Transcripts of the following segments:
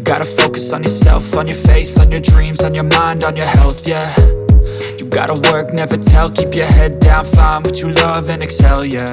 gotta focus on yourself, on your faith, on your dreams, on your mind, on your health, yeah. You gotta work, never tell, keep your head down, find what you love and excel, yeah.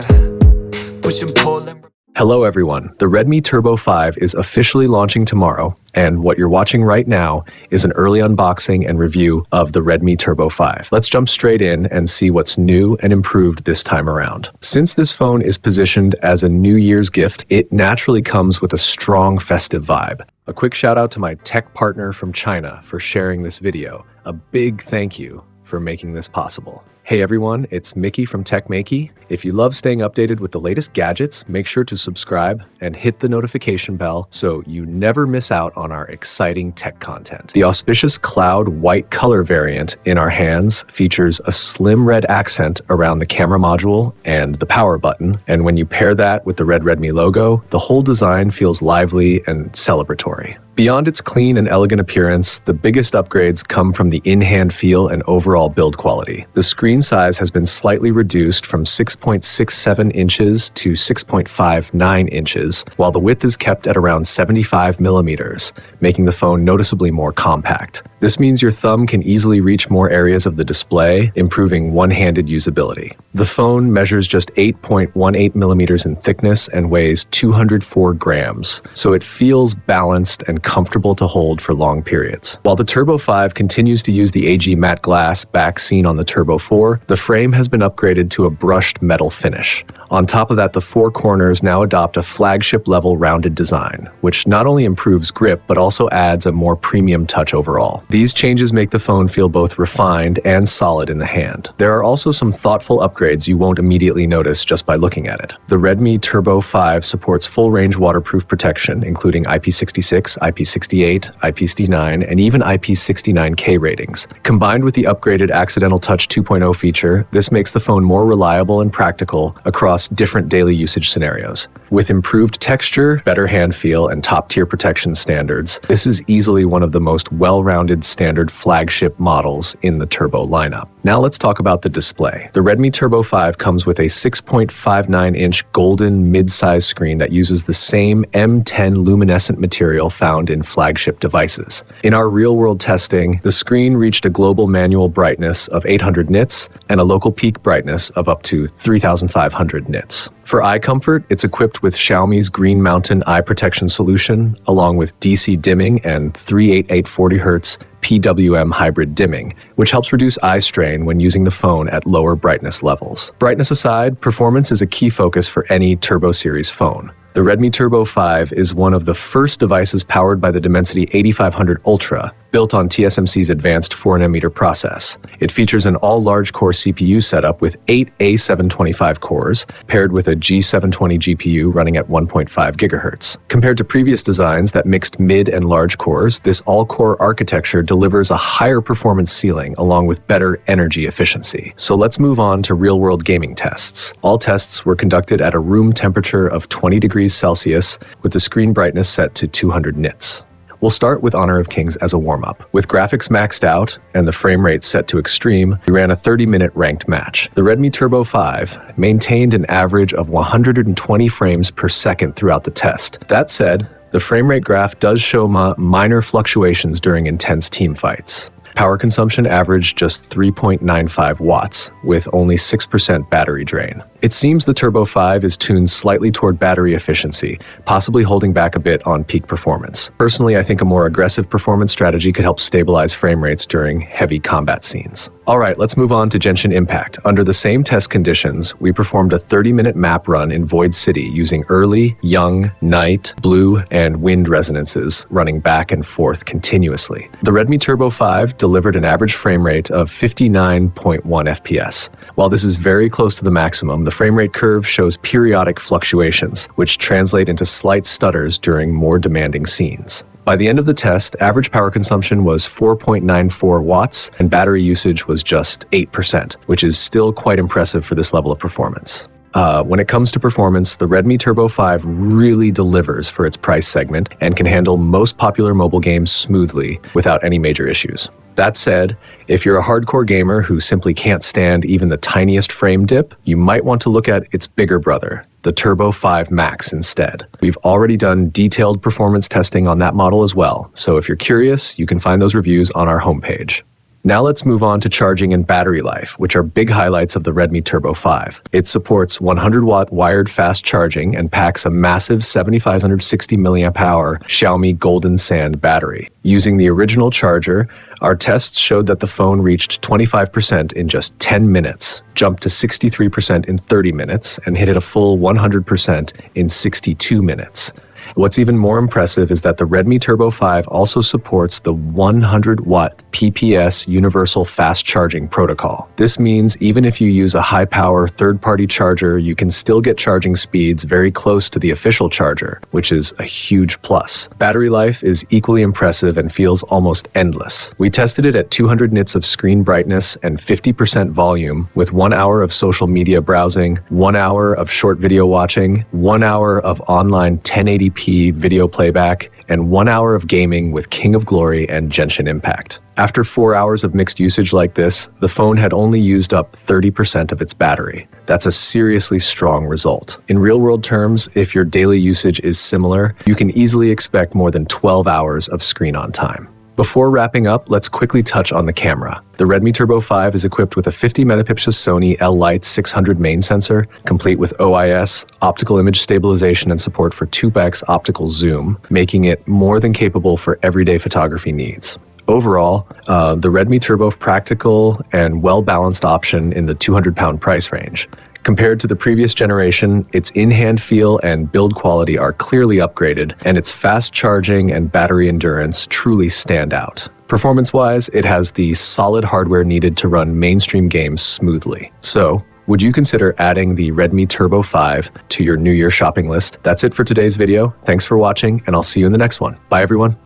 Push and pull and... Hello everyone, the Redmi Turbo 5 is officially launching tomorrow, and what you're watching right now is an early unboxing and review of the Redmi Turbo 5. Let's jump straight in and see what's new and improved this time around. Since this phone is positioned as a New Year's gift, it naturally comes with a strong festive vibe. A quick shout out to my tech partner from China for sharing this video. A big thank you for making this possible. Hey everyone, it's Maiky from techmaiky. If you love staying updated with the latest gadgets, make sure to subscribe and hit the notification bell so you never miss out on our exciting tech content. The Auspicious Cloud White color variant in our hands features a slim red accent around the camera module and the power button, and when you pair that with the red Redmi logo, the whole design feels lively and celebratory. Beyond its clean and elegant appearance, the biggest upgrades come from the in-hand feel and overall build quality. The screen size has been slightly reduced from 6.67 inches to 6.59 inches, while the width is kept at around 75 millimeters, making the phone noticeably more compact. This means your thumb can easily reach more areas of the display, improving one-handed usability. The phone measures just 8.18 millimeters in thickness and weighs 204 grams, so it feels balanced and comfortable to hold for long periods. While the Turbo 5 continues to use the AG matte glass back seen on the Turbo 4, the frame has been upgraded to a brushed metal finish. On top of that, the four corners now adopt a flagship-level rounded design, which not only improves grip, but also adds a more premium touch overall. These changes make the phone feel both refined and solid in the hand. There are also some thoughtful upgrades you won't immediately notice just by looking at it. The Redmi Turbo 5 supports full-range waterproof protection, including IP66, IP68, IP69, and even IP69K ratings. Combined with the upgraded Accidental Touch 2.0 feature, this makes the phone more reliable and practical across different daily usage scenarios. With improved texture, better hand feel, and top-tier protection standards, this is easily one of the most well-rounded standard flagship models in the Turbo lineup. Now let's talk about the display. The Redmi Turbo 5 comes with a 6.59-inch golden mid-size screen that uses the same M10 luminescent material found in flagship devices. In our real-world testing, the screen reached a global manual brightness of 800 nits and a local peak brightness of up to 3,500 nits. For eye comfort, it's equipped with Xiaomi's Green Mountain eye protection solution, along with DC dimming and 38840Hz PWM hybrid dimming, which helps reduce eye strain when using the phone at lower brightness levels. Brightness aside, performance is a key focus for any Turbo series phone. The Redmi Turbo 5 is one of the first devices powered by the Dimensity 8500 Ultra, built on TSMC's advanced 4nm process. It features an all-large-core CPU setup with 8 A725 cores, paired with a G720 GPU running at 1.5 GHz. Compared to previous designs that mixed mid and large cores, this all-core architecture delivers a higher performance ceiling along with better energy efficiency. So let's move on to real-world gaming tests. All tests were conducted at a room temperature of 20 degrees Celsius, with the screen brightness set to 200 nits. We'll start with Honor of Kings as a warm-up. With graphics maxed out and the frame rate set to extreme, we ran a 30-minute ranked match. The Redmi Turbo 5 maintained an average of 120 frames per second throughout the test. That said, the frame rate graph does show minor fluctuations during intense team fights. Power consumption averaged just 3.95 watts, with only 6% battery drain. It seems the Turbo 5 is tuned slightly toward battery efficiency, possibly holding back a bit on peak performance. Personally, I think a more aggressive performance strategy could help stabilize frame rates during heavy combat scenes. Alright, let's move on to Genshin Impact. Under the same test conditions, we performed a 30-minute map run in Void City using early, young, night, blue, and wind resonances running back and forth continuously. The Redmi Turbo 5 delivered an average frame rate of 59.1 FPS. While this is very close to the maximum, the frame rate curve shows periodic fluctuations, which translate into slight stutters during more demanding scenes. By the end of the test, average power consumption was 4.94 watts and battery usage was just 8%, which is still quite impressive for this level of performance. When it comes to performance, the Redmi Turbo 5 really delivers for its price segment and can handle most popular mobile games smoothly without any major issues. That said, if you're a hardcore gamer who simply can't stand even the tiniest frame dip, you might want to look at its bigger brother, the Turbo 5 Max instead. We've already done detailed performance testing on that model as well, so if you're curious, you can find those reviews on our homepage. Now let's move on to charging and battery life, which are big highlights of the Redmi Turbo 5. It supports 100-watt wired fast charging and packs a massive 7560 mAh Xiaomi Golden Sand battery. Using the original charger, our tests showed that the phone reached 25% in just 10 minutes, jumped to 63% in 30 minutes, and hit a full 100% in 62 minutes. What's even more impressive is that the Redmi Turbo 5 also supports the 100-watt PPS Universal Fast Charging Protocol. This means even if you use a high-power third-party charger, you can still get charging speeds very close to the official charger, which is a huge plus. Battery life is equally impressive and feels almost endless. We tested it at 200 nits of screen brightness and 50% volume with 1 hour of social media browsing, 1 hour of short video watching, 1 hour of online 1080p video playback, and 1 hour of gaming with King of Glory and Genshin Impact. After 4 hours of mixed usage like this, the phone had only used up 30% of its battery. That's a seriously strong result. In real-world terms, if your daily usage is similar, you can easily expect more than 12 hours of screen on time. Before wrapping up, let's quickly touch on the camera. The Redmi Turbo 5 is equipped with a 50-megapixel Sony L-Lite 600 main sensor, complete with OIS, optical image stabilization, and support for 2x optical zoom, making it more than capable for everyday photography needs. Overall, the Redmi Turbo is practical and well-balanced option in the 200-pound price range. Compared to the previous generation, its in-hand feel and build quality are clearly upgraded, and its fast charging and battery endurance truly stand out. Performance-wise, it has the solid hardware needed to run mainstream games smoothly. So, would you consider adding the Redmi Turbo 5 to your New Year shopping list? That's it for today's video. Thanks for watching, and I'll see you in the next one. Bye, everyone.